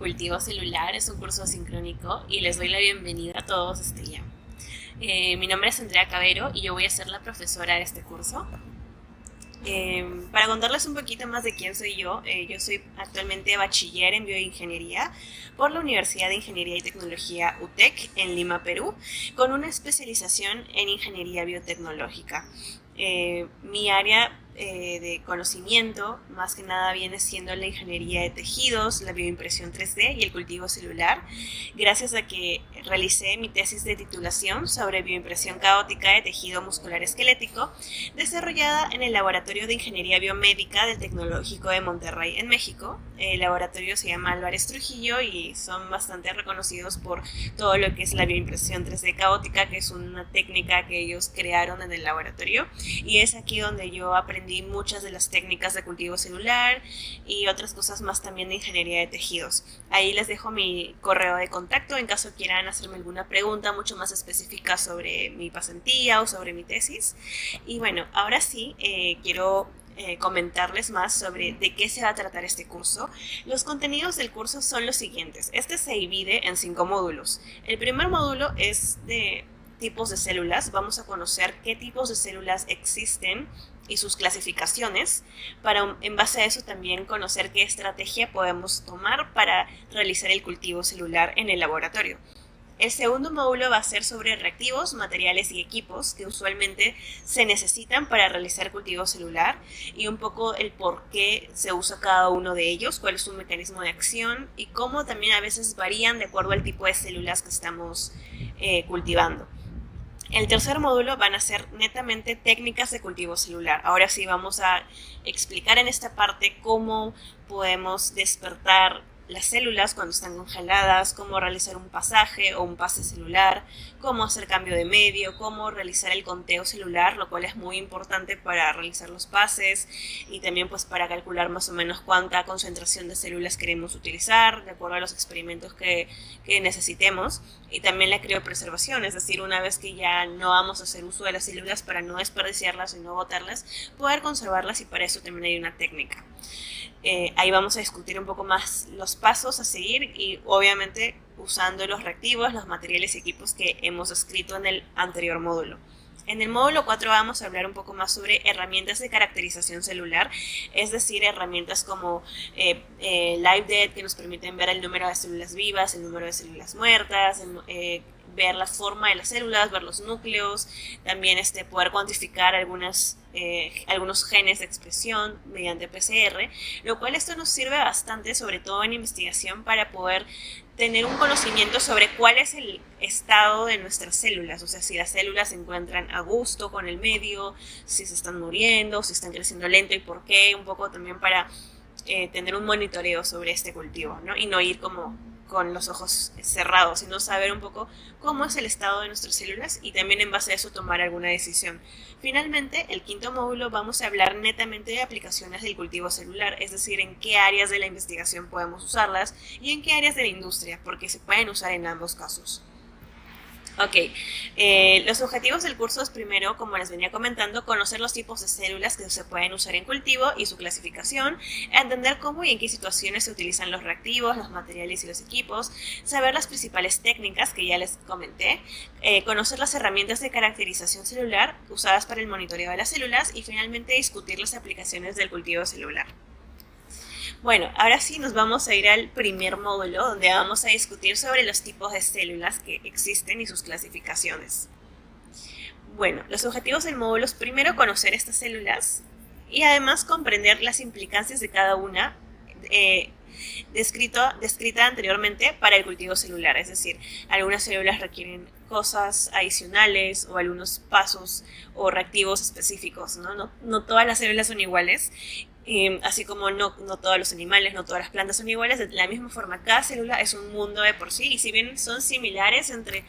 cultivo celular, es un curso asincrónico y les doy la bienvenida a todos este día. Mi nombre es Andrea Cabero y yo voy a ser la profesora de este curso. Para contarles un poquito más de quién soy yo soy actualmente bachiller en bioingeniería por la Universidad de Ingeniería y Tecnología UTEC en Lima, Perú, con una especialización en ingeniería biotecnológica. Mi área de conocimiento más que nada viene siendo la ingeniería de tejidos, la bioimpresión 3D y el cultivo celular, gracias a que realicé mi tesis de titulación sobre bioimpresión caótica de tejido muscular esquelético, desarrollada en el Laboratorio de Ingeniería Biomédica del Tecnológico de Monterrey en México. El laboratorio se llama Álvarez Trujillo y son bastante reconocidos por todo lo que es la bioimpresión 3D caótica, que es una técnica que ellos crearon en el laboratorio, y es aquí donde yo aprendí muchas de las técnicas de cultivo celular y otras cosas más también de ingeniería de tejidos. Ahí les dejo mi correo de contacto en caso quieran hacerme alguna pregunta mucho más específica sobre mi pasantía o sobre mi tesis. Y bueno, ahora sí quiero comentarles más sobre de qué se va a tratar este curso. Los contenidos del curso son los siguientes. Este se divide en 5 módulos. El primer módulo es de tipos de células. Vamos a conocer qué tipos de células existen y sus clasificaciones, para en base a eso también conocer qué estrategia podemos tomar para realizar el cultivo celular en el laboratorio. El segundo módulo va a ser sobre reactivos, materiales y equipos que usualmente se necesitan para realizar cultivo celular y un poco el por qué se usa cada uno de ellos, cuál es su mecanismo de acción y cómo también a veces varían de acuerdo al tipo de células que estamos cultivando. El tercer módulo van a ser netamente técnicas de cultivo celular. Ahora sí vamos a explicar en esta parte cómo podemos despertar las células cuando están congeladas, cómo realizar un pasaje o un pase celular, cómo hacer cambio de medio, cómo realizar el conteo celular, lo cual es muy importante para realizar los pases y también pues para calcular más o menos cuánta concentración de células queremos utilizar de acuerdo a los experimentos que necesitemos, y también la criopreservación, es decir, una vez que ya no vamos a hacer uso de las células para no desperdiciarlas y no botarlas, poder conservarlas, y para eso también hay una técnica. Ahí vamos a discutir un poco más los pasos a seguir y obviamente usando los reactivos, los materiales y equipos que hemos escrito en el anterior módulo. En el módulo 4 vamos a hablar un poco más sobre herramientas de caracterización celular, es decir, herramientas como LiveDead, que nos permiten ver el número de células vivas, el número de células muertas, ver la forma de las células, ver los núcleos, también poder cuantificar algunos genes de expresión mediante PCR, lo cual esto nos sirve bastante, sobre todo en investigación, para poder tener un conocimiento sobre cuál es el estado de nuestras células, o sea, si las células se encuentran a gusto con el medio, si se están muriendo, si están creciendo lento y por qué, un poco también para tener un monitoreo sobre este cultivo, ¿no? Y no ir como con los ojos cerrados, sino saber un poco cómo es el estado de nuestras células y también en base a eso tomar alguna decisión. Finalmente, el quinto módulo vamos a hablar netamente de aplicaciones del cultivo celular, es decir, en qué áreas de la investigación podemos usarlas y en qué áreas de la industria, porque se pueden usar en ambos casos. Ok, los objetivos del curso es primero, como les venía comentando, conocer los tipos de células que se pueden usar en cultivo y su clasificación, entender cómo y en qué situaciones se utilizan los reactivos, los materiales y los equipos, saber las principales técnicas que ya les comenté, conocer las herramientas de caracterización celular usadas para el monitoreo de las células y finalmente discutir las aplicaciones del cultivo celular. Bueno, ahora sí nos vamos a ir al primer módulo, donde vamos a discutir sobre los tipos de células que existen y sus clasificaciones. Bueno, los objetivos del módulo es primero conocer estas células y además comprender las implicancias de cada una descrita anteriormente para el cultivo celular, es decir, algunas células requieren cosas adicionales o algunos pasos o reactivos específicos, ¿no? No todas las células son iguales. Así como no todos los animales, no todas las plantas son iguales, de la misma forma cada célula es un mundo de por sí, y si bien son similares entre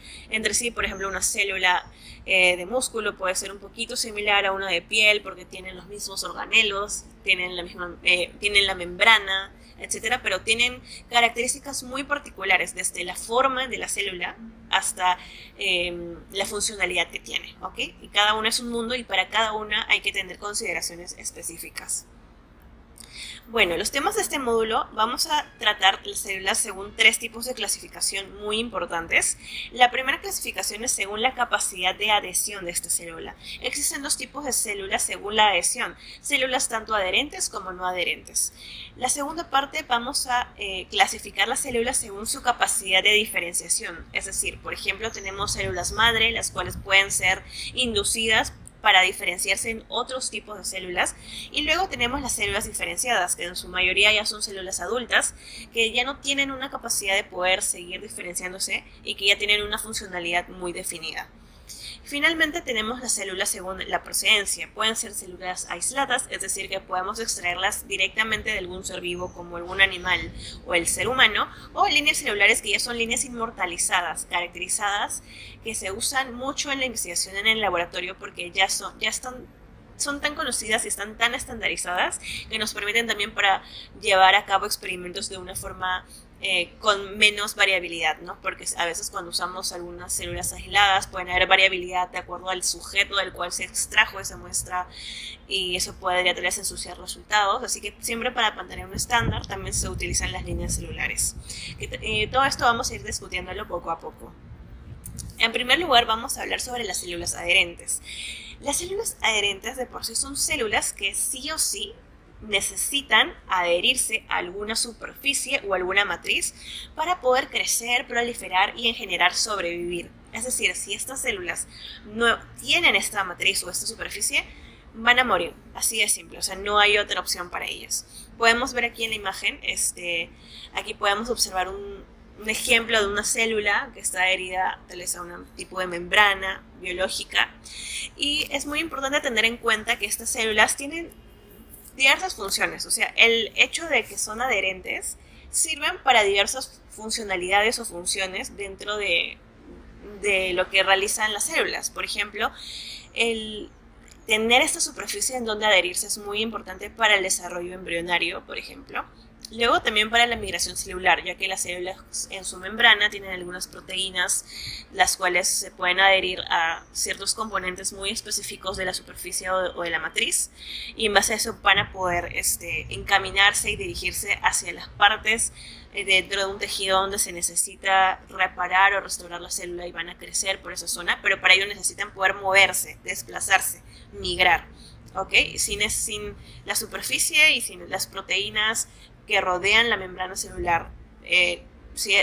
sí, por ejemplo una célula de músculo puede ser un poquito similar a una de piel porque tienen los mismos organelos, tienen la membrana, etcétera, pero tienen características muy particulares desde la forma de la célula hasta la funcionalidad que tiene, ¿ok? Y cada una es un mundo y para cada una hay que tener consideraciones específicas. Bueno, los temas de este módulo vamos a tratar las células según 3 tipos de clasificación muy importantes. La primera clasificación es según la capacidad de adhesión de esta célula. Existen 2 tipos de células según la adhesión, células tanto adherentes como no adherentes. La segunda parte vamos a clasificar las células según su capacidad de diferenciación, es decir, por ejemplo, tenemos células madre, las cuales pueden ser inducidas para diferenciarse en otros tipos de células, y luego tenemos las células diferenciadas, que en su mayoría ya son células adultas, que ya no tienen una capacidad de poder seguir diferenciándose y que ya tienen una funcionalidad muy definida. Finalmente tenemos las células según la procedencia. Pueden ser células aisladas, es decir, que podemos extraerlas directamente de algún ser vivo como algún animal o el ser humano, o líneas celulares que ya son líneas inmortalizadas, caracterizadas, que se usan mucho en la investigación en el laboratorio porque son tan conocidas y están tan estandarizadas que nos permiten también para llevar a cabo experimentos de una forma con menos variabilidad, ¿no? Porque a veces cuando usamos algunas células aisladas pueden haber variabilidad de acuerdo al sujeto del cual se extrajo esa muestra y eso podría tal vez ensuciar resultados, así que siempre para mantener un estándar también se utilizan las líneas celulares. Todo esto vamos a ir discutiéndolo poco a poco. En primer lugar vamos a hablar sobre las células adherentes. Las células adherentes de por sí son células que sí o sí necesitan adherirse a alguna superficie o alguna matriz para poder crecer, proliferar y en general sobrevivir. Es decir, si estas células no tienen esta matriz o esta superficie, van a morir, así de simple, o sea, no hay otra opción para ellas. Podemos ver aquí en la imagen, aquí podemos observar un ejemplo de una célula que está adherida tal vez a un tipo de membrana biológica, y es muy importante tener en cuenta que estas células tienen diversas funciones, o sea, el hecho de que son adherentes sirven para diversas funcionalidades o funciones dentro de lo que realizan las células. Por ejemplo, el tener esta superficie en donde adherirse es muy importante para el desarrollo embrionario, por ejemplo. Luego también para la migración celular, ya que las células en su membrana tienen algunas proteínas, las cuales se pueden adherir a ciertos componentes muy específicos de la superficie o de la matriz, y en base a eso van a poder encaminarse y dirigirse hacia las partes dentro de un tejido donde se necesita reparar o restaurar la célula y van a crecer por esa zona, pero para ello necesitan poder moverse, desplazarse, migrar. ¿Okay? Sin la superficie y sin las proteínas que rodean la membrana celular, si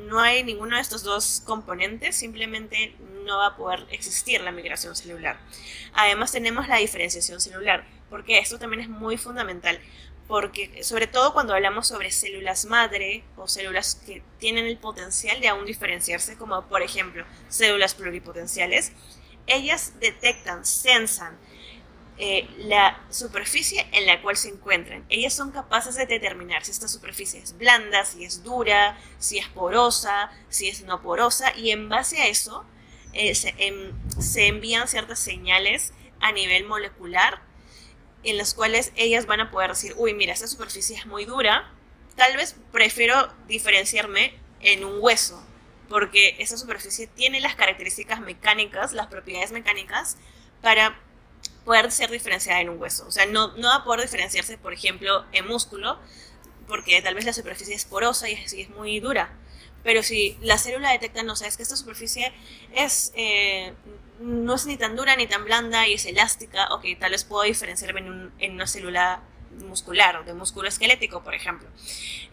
no hay ninguno de estos 2 componentes, simplemente no va a poder existir la migración celular. Además tenemos la diferenciación celular, porque esto también es muy fundamental, porque sobre todo cuando hablamos sobre células madre o células que tienen el potencial de aún diferenciarse, como por ejemplo células pluripotenciales, ellas detectan, sensan la superficie en la cual se encuentran. Ellas son capaces de determinar si esta superficie es blanda, si es dura, si es porosa, si es no porosa, y en base a eso se envían ciertas señales a nivel molecular en las cuales ellas van a poder decir, uy, mira, esta superficie es muy dura, tal vez prefiero diferenciarme en un hueso, porque esa superficie tiene las características mecánicas, las propiedades mecánicas para poder ser diferenciada en un hueso. O sea, no va a poder diferenciarse, por ejemplo, en músculo, porque tal vez la superficie es porosa y es muy dura. Pero si la célula detecta, no sé, es que esta superficie no es ni tan dura ni tan blanda y es elástica, ok, tal vez puedo diferenciarme en una célula muscular o de músculo esquelético, por ejemplo.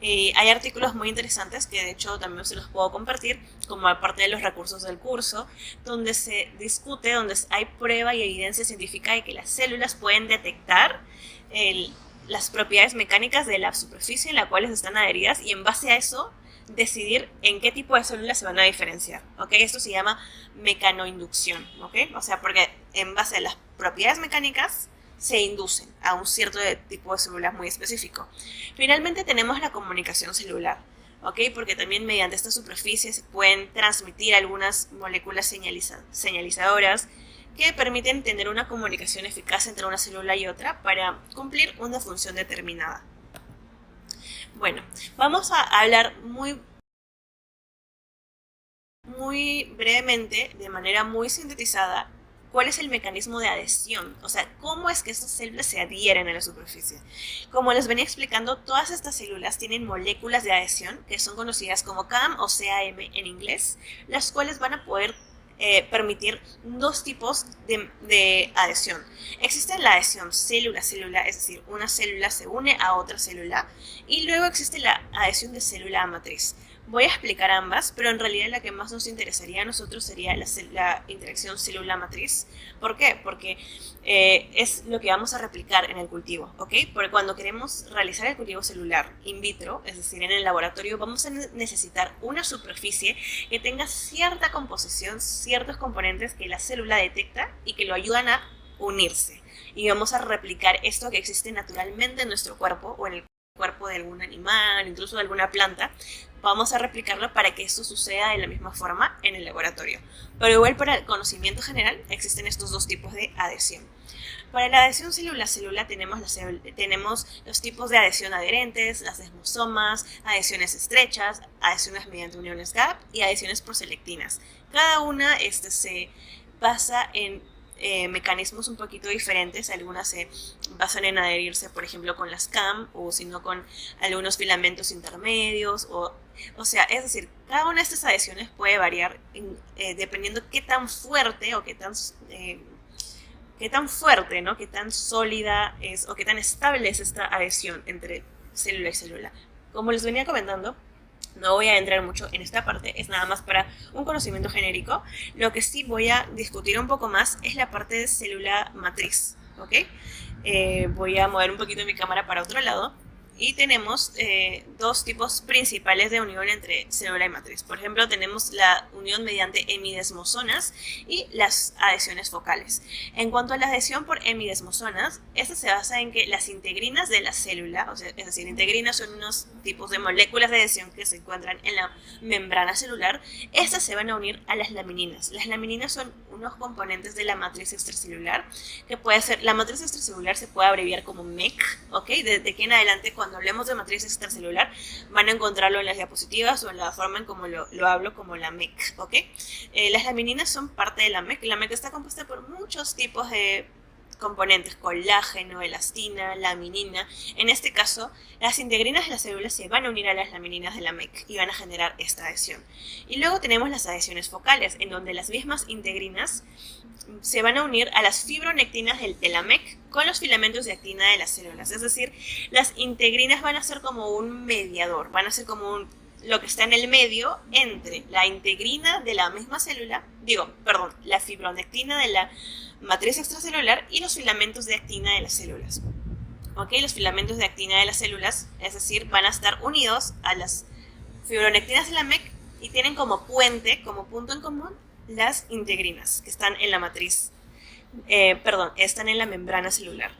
Hay artículos muy interesantes que de hecho también se los puedo compartir como parte de los recursos del curso, donde se discute, donde hay prueba y evidencia científica de que las células pueden detectar las propiedades mecánicas de la superficie en la cual están adheridas y en base a eso decidir en qué tipo de células se van a diferenciar, ¿ok? Esto se llama mecanoinducción, ¿ok? O sea, porque en base a las propiedades mecánicas se inducen a un cierto tipo de células muy específico. Finalmente tenemos la comunicación celular, ¿ok? Porque también mediante esta superficie se pueden transmitir algunas moléculas señalizadoras que permiten tener una comunicación eficaz entre una célula y otra para cumplir una función determinada. Bueno, vamos a hablar muy brevemente, de manera muy sintetizada, cuál es el mecanismo de adhesión, o sea, cómo es que estas células se adhieren a la superficie. Como les venía explicando, todas estas células tienen moléculas de adhesión, que son conocidas como CAM o CAM en inglés, las cuales van a poder permitir dos tipos de adhesión. Existe la adhesión célula-célula, es decir, una célula se une a otra célula, y luego existe la adhesión de célula a matriz. Voy a explicar ambas, pero en realidad la que más nos interesaría a nosotros sería la interacción célula-matriz. ¿Por qué? Porque es lo que vamos a replicar en el cultivo, ¿ok? Porque cuando queremos realizar el cultivo celular in vitro, es decir, en el laboratorio, vamos a necesitar una superficie que tenga cierta composición, ciertos componentes que la célula detecta y que lo ayudan a unirse. Y vamos a replicar esto que existe naturalmente en nuestro cuerpo o en el cuerpo de algún animal, incluso de alguna planta. Vamos a replicarlo para que esto suceda de la misma forma en el laboratorio. Pero igual para el conocimiento general existen estos dos tipos de adhesión. Para la adhesión célula-célula tenemos los tipos de adhesión adherentes, las desmosomas, adhesiones estrechas, adhesiones mediante uniones gap y adhesiones proselectinas. Cada una se basa en mecanismos un poquito diferentes. Algunas se basan en adherirse, por ejemplo, con las CAM o si no con algunos filamentos intermedios o sea, es decir, cada una de estas adhesiones puede variar dependiendo qué tan fuerte o qué tan fuerte, ¿no? Qué tan sólida es o qué tan estable es esta adhesión entre célula y célula. Como les venía comentando, no voy a entrar mucho en esta parte, es nada más para un conocimiento genérico. Lo que sí voy a discutir un poco más es la parte de célula matriz, ¿ok? Voy a mover un poquito mi cámara para otro lado. Y tenemos dos tipos principales de unión entre célula y matriz. Por ejemplo, tenemos la unión mediante hemidesmosonas y las adhesiones focales. En cuanto a la adhesión por hemidesmosonas, esta se basa en que las integrinas de la célula, o sea, es decir, integrinas son unos tipos de moléculas de adhesión que se encuentran en la membrana celular. Estas se van a unir a las lamininas. Las lamininas son unos componentes de la matriz extracelular, que puede ser, la matriz extracelular se puede abreviar como MEC, ¿ok? Desde aquí en adelante, cuando hablemos de matriz extracelular, van a encontrarlo en las diapositivas o en la forma en como lo hablo como la MEC, ¿ok? Las lamininas son parte de la MEC. La MEC está compuesta por muchos tipos de componentes: colágeno, elastina, laminina. En este caso, las integrinas de las células se van a unir a las lamininas de la MEC y van a generar esta adhesión. Y luego tenemos las adhesiones focales, en donde las mismas integrinas se van a unir a las fibronectinas de la MEC con los filamentos de actina de las células. Es decir, las integrinas van a ser como un mediador, van a ser como lo que está en el medio entre la integrina de la misma célula, la fibronectina de la matriz extracelular y los filamentos de actina de las células. ¿Ok? Los filamentos de actina de las células, es decir, van a estar unidos a las fibronectinas de la MEC y tienen como puente, como punto en común, las integrinas que están en la matriz, están en la membrana celular.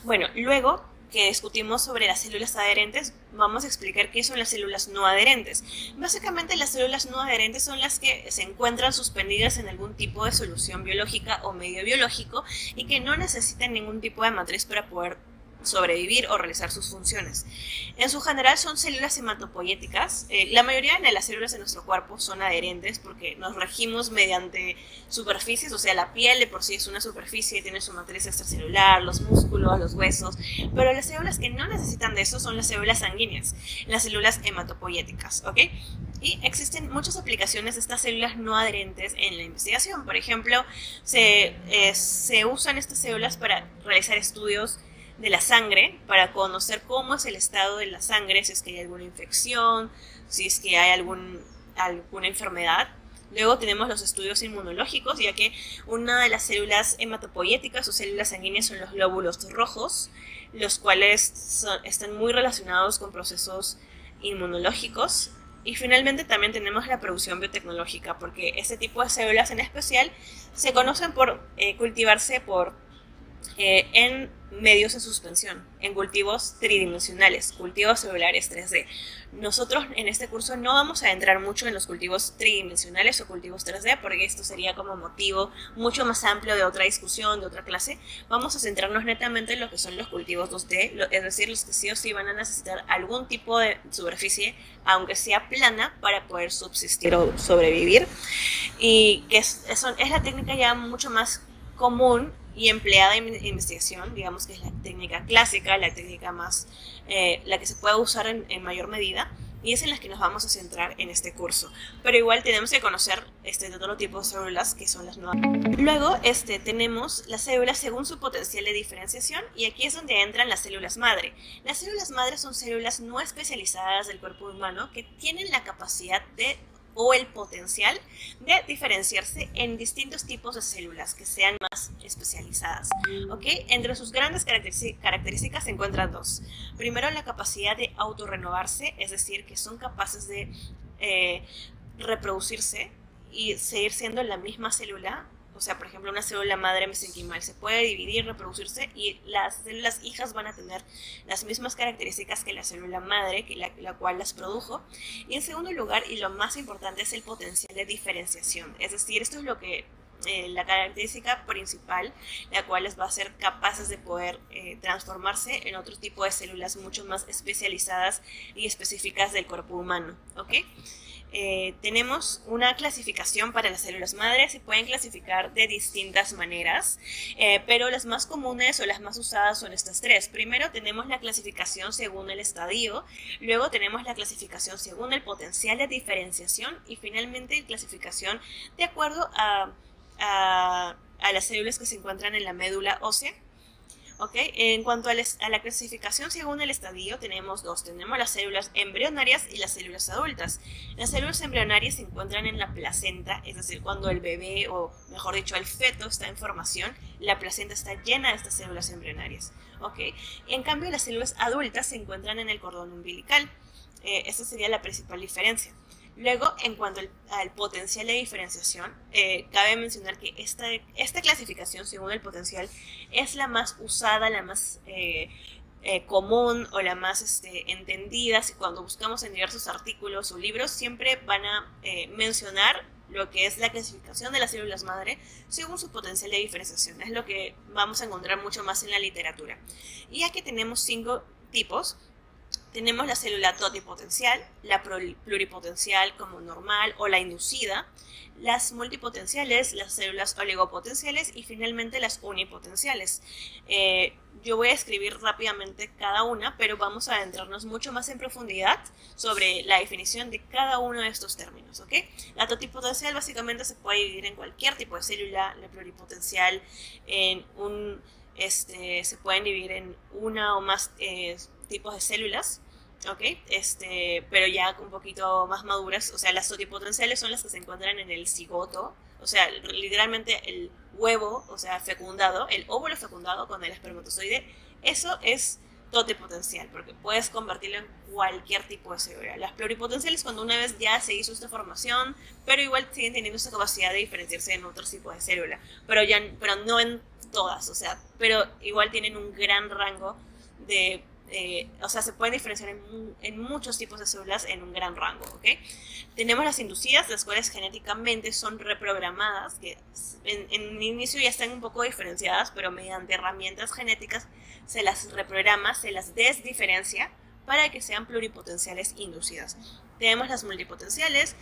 Bueno, luego que discutimos sobre las células adherentes, vamos a explicar qué son las células no adherentes. Básicamente, las células no adherentes son las que se encuentran suspendidas en algún tipo de solución biológica o medio biológico y que no necesitan ningún tipo de matriz para poder sobrevivir o realizar sus funciones. En su general son células hematopoyéticas. La mayoría de las células de nuestro cuerpo son adherentes porque nos regimos mediante superficies, o sea, la piel de por sí es una superficie, tiene su matriz extracelular, los músculos, los huesos, pero las células que no necesitan de eso son las células sanguíneas, las células hematopoyéticas, ¿ok? Y existen muchas aplicaciones de estas células no adherentes en la investigación. Por ejemplo, se usan estas células para realizar estudios de la sangre, para conocer cómo es el estado de la sangre, si es que hay alguna infección, si es que hay alguna enfermedad. Luego tenemos los estudios inmunológicos, ya que una de las células hematopoyéticas o células sanguíneas son los glóbulos rojos, los cuales están muy relacionados con procesos inmunológicos. Y finalmente también tenemos la producción biotecnológica, porque este tipo de células en especial se conocen por cultivarse en medios en suspensión, en cultivos tridimensionales, cultivos celulares 3D. Nosotros en este curso no vamos a entrar mucho en los cultivos tridimensionales o cultivos 3D, porque esto sería como motivo mucho más amplio de otra discusión, de otra clase. Vamos a centrarnos netamente en lo que son los cultivos 2D, es decir, los que sí o sí van a necesitar algún tipo de superficie, aunque sea plana, para poder subsistir o sobrevivir. y que es la técnica ya mucho más común y empleada en investigación, digamos que es la técnica clásica, la técnica más, la que se puede usar en mayor medida, y es en las que nos vamos a centrar en este curso. Pero igual tenemos que conocer de todo tipo de células, que son las nuevas. Luego tenemos las células según su potencial de diferenciación, y aquí es donde entran las células madre. Las células madre son células no especializadas del cuerpo humano que tienen la capacidad o el potencial de diferenciarse en distintos tipos de células que sean más especializadas. ¿Okay? Entre sus grandes características se encuentran dos. Primero, la capacidad de autorrenovarse, es decir, que son capaces de reproducirse y seguir siendo la misma célula. O sea, por ejemplo, una célula madre mesenquimal se puede dividir, reproducirse, y las células hijas van a tener las mismas características que la célula madre, la cual las produjo. Y en segundo lugar, y lo más importante, es el potencial de diferenciación. Es decir, esto es lo que la característica principal, la cual les va a hacer capaces de poder transformarse en otro tipo de células mucho más especializadas y específicas del cuerpo humano. ¿Ok? Tenemos una clasificación para las células madres. Se pueden clasificar de distintas maneras, pero las más comunes o las más usadas son estas tres. Primero tenemos la clasificación según el estadio, luego tenemos la clasificación según el potencial de diferenciación, y finalmente clasificación de acuerdo a las células que se encuentran en la médula ósea. ¿Okay? En cuanto a la clasificación según el estadio, tenemos dos. Tenemos las células embrionarias y las células adultas. Las células embrionarias se encuentran en la placenta, es decir, cuando el bebé, o mejor dicho, el feto está en formación, la placenta está llena de estas células embrionarias. ¿Okay? En cambio, las células adultas se encuentran en el cordón umbilical. Esa sería la principal diferencia. Luego, en cuanto al potencial de diferenciación, cabe mencionar que esta clasificación según el potencial es la más usada, la más común o la más entendida. Cuando buscamos en diversos artículos o libros, siempre van a mencionar lo que es la clasificación de las células madre según su potencial de diferenciación. Es lo que vamos a encontrar mucho más en la literatura. Y aquí tenemos 5 tipos. Tenemos la célula totipotencial, la pluripotencial como normal o la inducida, las multipotenciales, las células oligopotenciales y finalmente las unipotenciales. Yo voy a escribir rápidamente cada una, pero vamos a adentrarnos mucho más en profundidad sobre la definición de cada uno de estos términos. ¿Okay? La totipotencial básicamente se puede dividir en cualquier tipo de célula, la pluripotencial se pueden dividir en una o más tipos de células, ¿ok? Pero ya un poquito más maduras. O sea, las totipotenciales son las que se encuentran en el cigoto, o sea, literalmente el huevo, o sea, fecundado, el óvulo fecundado con el espermatozoide. Eso es totipotencial, porque puedes convertirlo en cualquier tipo de célula. Las pluripotenciales, cuando una vez ya se hizo esta formación, pero igual siguen teniendo esta capacidad de diferenciarse en otros tipos de célula, pero no en todas, o sea, pero igual tienen un gran rango de o sea, se pueden diferenciar en muchos tipos de células en un gran rango, ¿ok? Tenemos las inducidas, las cuales genéticamente son reprogramadas, que en un inicio ya están un poco diferenciadas, pero mediante herramientas genéticas se las reprograma, se las desdiferencia para que sean pluripotenciales inducidas. Tenemos las multipotenciales,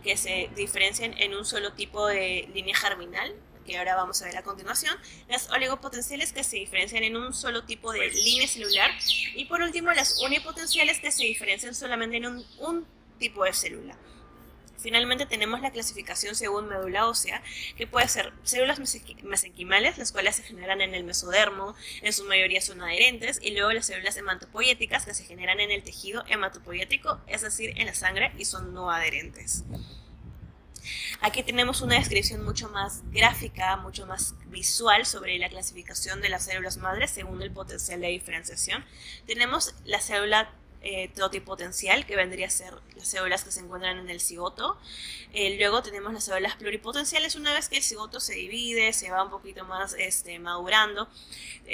que se diferencian en un solo tipo de línea germinal, que ahora vamos a ver a continuación, las oligopotenciales, que se diferencian en un solo tipo de línea celular, y por último las unipotenciales, que se diferencian solamente en un tipo de célula. Finalmente tenemos la clasificación según médula ósea, que puede ser células mesenquimales, las cuales se generan en el mesodermo, en su mayoría son adherentes, y luego las células hematopoyéticas, que se generan en el tejido hematopoyético, es decir, en la sangre, y son no adherentes. Aquí tenemos una descripción mucho más gráfica, mucho más visual sobre la clasificación de las células madres según el potencial de diferenciación. Tenemos la célula totipotencial, que vendría a ser las células que se encuentran en el cigoto. Luego tenemos las células pluripotenciales. Una vez que el cigoto se divide, se va un poquito más madurando,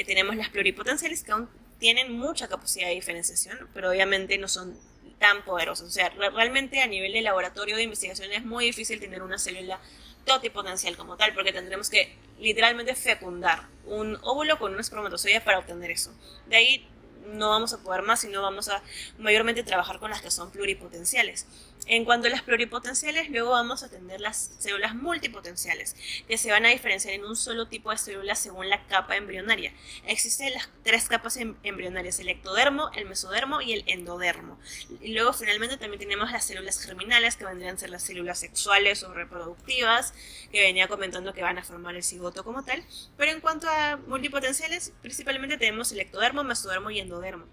tenemos las pluripotenciales, que aún tienen mucha capacidad de diferenciación, pero obviamente no son tan poderosos. O sea, realmente a nivel de laboratorio de investigación es muy difícil tener una célula totipotencial como tal, porque tendremos que literalmente fecundar un óvulo con un espermatozoide para obtener eso. De ahí no vamos a poder más, sino vamos a mayormente trabajar con las que son pluripotenciales. En cuanto a las pluripotenciales, luego vamos a tener las células multipotenciales, que se van a diferenciar en un solo tipo de células según la capa embrionaria. Existen las 3 capas embrionarias: el ectodermo, el mesodermo y el endodermo. Y luego finalmente también tenemos las células germinales, que vendrían a ser las células sexuales o reproductivas, que venía comentando que van a formar el cigoto como tal. Pero en cuanto a multipotenciales, principalmente tenemos el ectodermo, mesodermo y endodermo.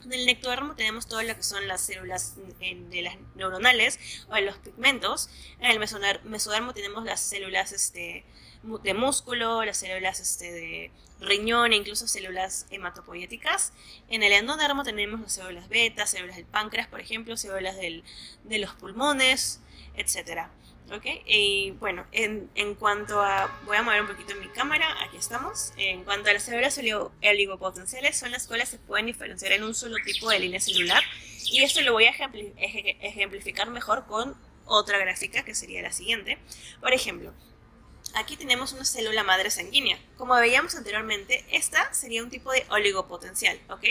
En el ectodermo tenemos todo lo que son las células de las neuronales o de los pigmentos. En el mesodermo tenemos las células de músculo, las células de riñón e incluso células hematopoieticas. En el endodermo tenemos las células beta, células del páncreas, por ejemplo, células de los pulmones, etc. ¿Okay? Y bueno, en cuanto a... Voy a mover un poquito mi cámara, aquí estamos. En cuanto a las células oligopotenciales, son las cuales se pueden diferenciar en un solo tipo de línea celular. Y esto lo voy a ejemplificar mejor con otra gráfica, que sería la siguiente. Por ejemplo, aquí tenemos una célula madre sanguínea. Como veíamos anteriormente, esta sería un tipo de oligopotencial, ¿ok?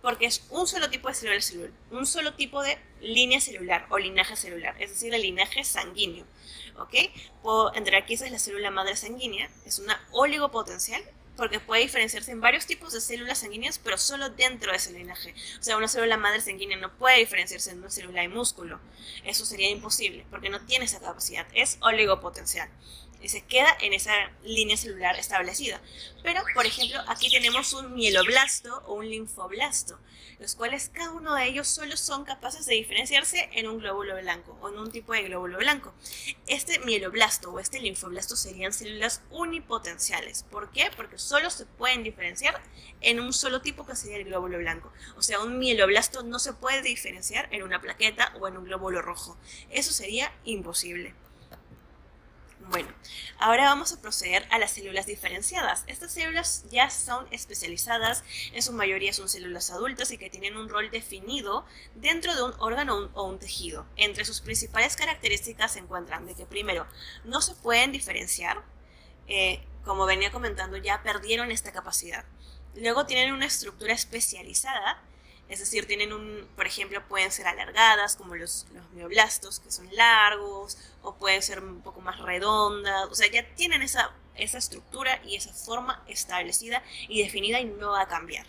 Porque es un solo tipo de célula celular, un solo tipo de línea celular o linaje celular, es decir, el linaje sanguíneo, ¿ok? Puedo entrar aquí, esa es la célula madre sanguínea, es una oligopotencial, porque puede diferenciarse en varios tipos de células sanguíneas, pero solo dentro de ese linaje. O sea, una célula madre sanguínea no puede diferenciarse en una célula de músculo. Eso sería imposible, porque no tiene esa capacidad, es oligopotencial. Y se queda en esa línea celular establecida. Pero, por ejemplo, aquí tenemos un mieloblasto o un linfoblasto, los cuales cada uno de ellos solo son capaces de diferenciarse en un glóbulo blanco o en un tipo de glóbulo blanco. Este mieloblasto o este linfoblasto serían células unipotenciales. ¿Por qué? Porque solo se pueden diferenciar en un solo tipo, que sería el glóbulo blanco. O sea, un mieloblasto no se puede diferenciar en una plaqueta o en un glóbulo rojo. Eso sería imposible. Bueno, ahora vamos a proceder a las células diferenciadas. Estas células ya son especializadas, en su mayoría son células adultas y que tienen un rol definido dentro de un órgano o un tejido. Entre sus principales características se encuentran de que primero, no se pueden diferenciar, como venía comentando, ya perdieron esta capacidad. Luego tienen una estructura especializada, es decir, por ejemplo, pueden ser alargadas, como los mioblastos, que son largos, o pueden ser un poco más redondas. O sea, ya tienen esa estructura y esa forma establecida y definida y no va a cambiar.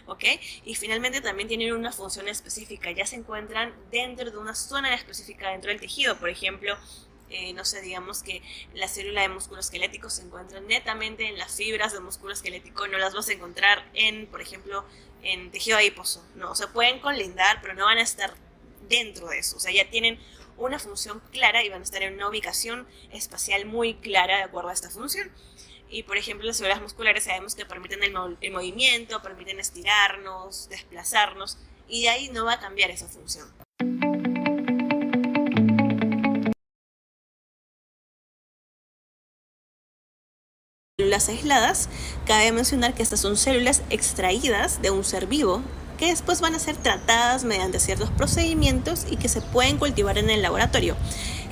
¿Ok? Y finalmente también tienen una función específica, ya se encuentran dentro de una zona específica dentro del tejido. Por ejemplo, no sé, digamos que la célula de músculo esquelético se encuentra netamente en las fibras de músculo esquelético, no las vas a encontrar por ejemplo, en tejido adiposo, no, o sea, pueden colindar, pero no van a estar dentro de eso, o sea, ya tienen una función clara y van a estar en una ubicación espacial muy clara de acuerdo a esta función. Y por ejemplo, las células musculares sabemos que permiten el movimiento, permiten estirarnos, desplazarnos, y de ahí no va a cambiar esa función. Células aisladas, cabe mencionar que estas son células extraídas de un ser vivo que después van a ser tratadas mediante ciertos procedimientos y que se pueden cultivar en el laboratorio.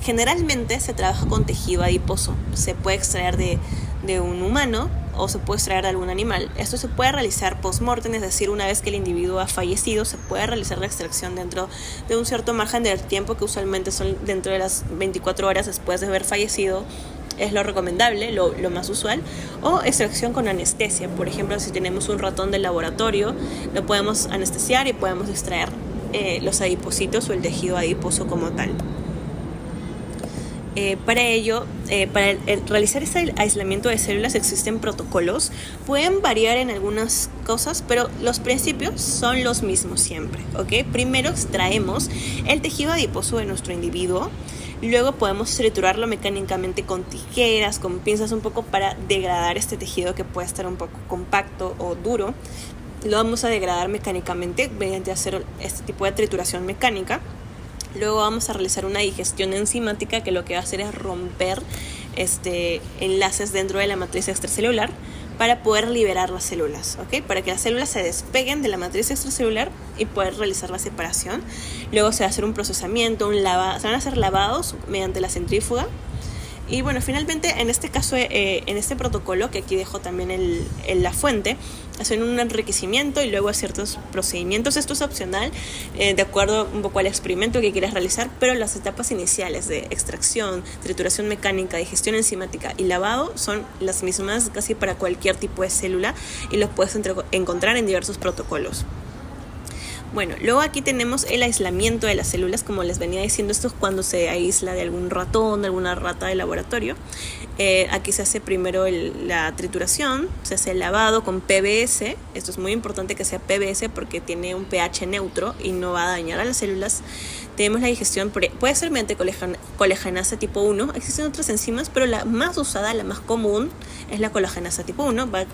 Generalmente se trabaja con tejido adiposo, se puede extraer de un humano o se puede extraer de algún animal. Esto se puede realizar post-mortem, es decir, una vez que el individuo ha fallecido, se puede realizar la extracción dentro de un cierto margen de tiempo, que usualmente son dentro de las 24 horas después de haber fallecido. Es lo recomendable, lo más usual, o extracción con anestesia. Por ejemplo, si tenemos un ratón del laboratorio, lo podemos anestesiar y podemos extraer los adipocitos o el tejido adiposo como tal. Para ello, para realizar este aislamiento de células existen protocolos, pueden variar en algunas cosas, pero los principios son los mismos siempre, ¿ok? Primero extraemos el tejido adiposo de nuestro individuo. Luego podemos triturarlo mecánicamente con tijeras, con pinzas un poco para degradar este tejido que puede estar un poco compacto o duro. Lo vamos a degradar mecánicamente mediante hacer este tipo de trituración mecánica. Luego vamos a realizar una digestión enzimática que lo que va a hacer es romper enlaces dentro de la matriz extracelular para poder liberar las células, ¿ok? Para que las células se despeguen de la matriz extracelular y poder realizar la separación. Luego se va a hacer un procesamiento, se van a hacer lavados mediante la centrífuga Y bueno, finalmente en este caso, en este protocolo, que aquí dejo también la fuente, hacen un enriquecimiento y luego a ciertos procedimientos. Esto es opcional, de acuerdo un poco al experimento que quieras realizar, pero las etapas iniciales de extracción, trituración mecánica, digestión enzimática y lavado son las mismas casi para cualquier tipo de célula y los puedes encontrar en diversos protocolos. Bueno, luego aquí tenemos el aislamiento de las células, como les venía diciendo, esto es cuando se aísla de algún ratón, de alguna rata de laboratorio. Aquí se hace primero la trituración, se hace el lavado con PBS, esto es muy importante que sea PBS porque tiene un pH neutro y no va a dañar a las células. Tenemos la digestión, puede ser mediante colagenasa tipo 1, existen otras enzimas, pero la más usada, la más común, es la colagenasa tipo 1, va a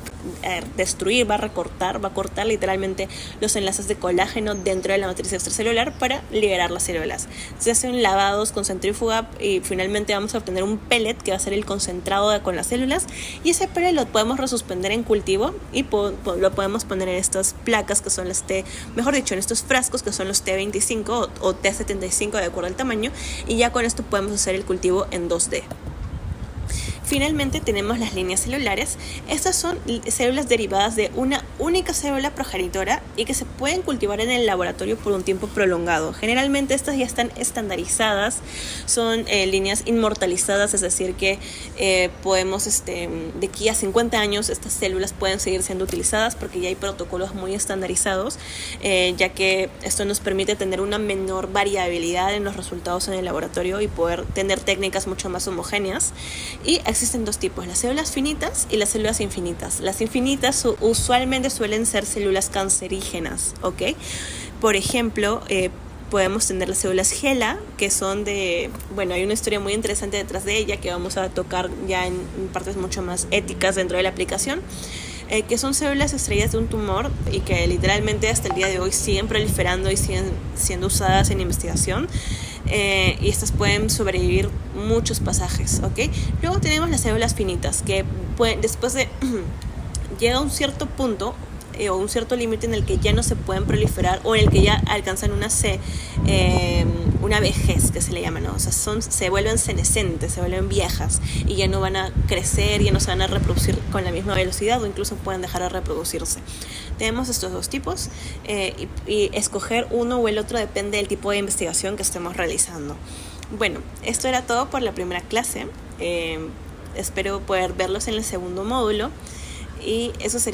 destruir, va a cortar literalmente los enlaces de colágeno dentro de la matriz extracelular para liberar las células. Se hacen lavados con centrífuga y finalmente vamos a obtener un pellet que va a ser el concentrado con las células, y ese pellet lo podemos resuspender en cultivo y lo podemos poner en estas placas que son las en estos frascos que son los T25 o T75 de acuerdo al tamaño, y ya con esto podemos hacer el cultivo en 2D. Finalmente tenemos las líneas celulares. Estas son células derivadas de una única célula progenitora y que se pueden cultivar en el laboratorio por un tiempo prolongado. Generalmente estas ya están estandarizadas, son líneas inmortalizadas, es decir que podemos de aquí a 50 años estas células pueden seguir siendo utilizadas porque ya hay protocolos muy estandarizados, ya que esto nos permite tener una menor variabilidad en los resultados en el laboratorio y poder tener técnicas mucho más homogéneas. Y existen dos tipos, las células finitas y las células infinitas. Las infinitas usualmente suelen ser células cancerígenas, ¿ok? Por ejemplo, podemos tener las células HeLa, que son hay una historia muy interesante detrás de ella que vamos a tocar ya en partes mucho más éticas dentro de la aplicación. Que son células extraídas de un tumor y que literalmente hasta el día de hoy siguen proliferando y siguen siendo usadas en investigación. Y estas pueden sobrevivir muchos pasajes, ¿ok? Luego tenemos las células finitas, que después de llega a un cierto punto o un cierto límite en el que ya no se pueden proliferar o en el que ya alcanzan una vejez, que se le llama, ¿no? O sea, se vuelven senescentes, se vuelven viejas y ya no van a crecer, ya no se van a reproducir con la misma velocidad o incluso pueden dejar de reproducirse. Tenemos estos dos tipos y escoger uno o el otro depende del tipo de investigación que estemos realizando. Bueno, esto era todo por la primera clase. Espero poder verlos en el segundo módulo y eso sería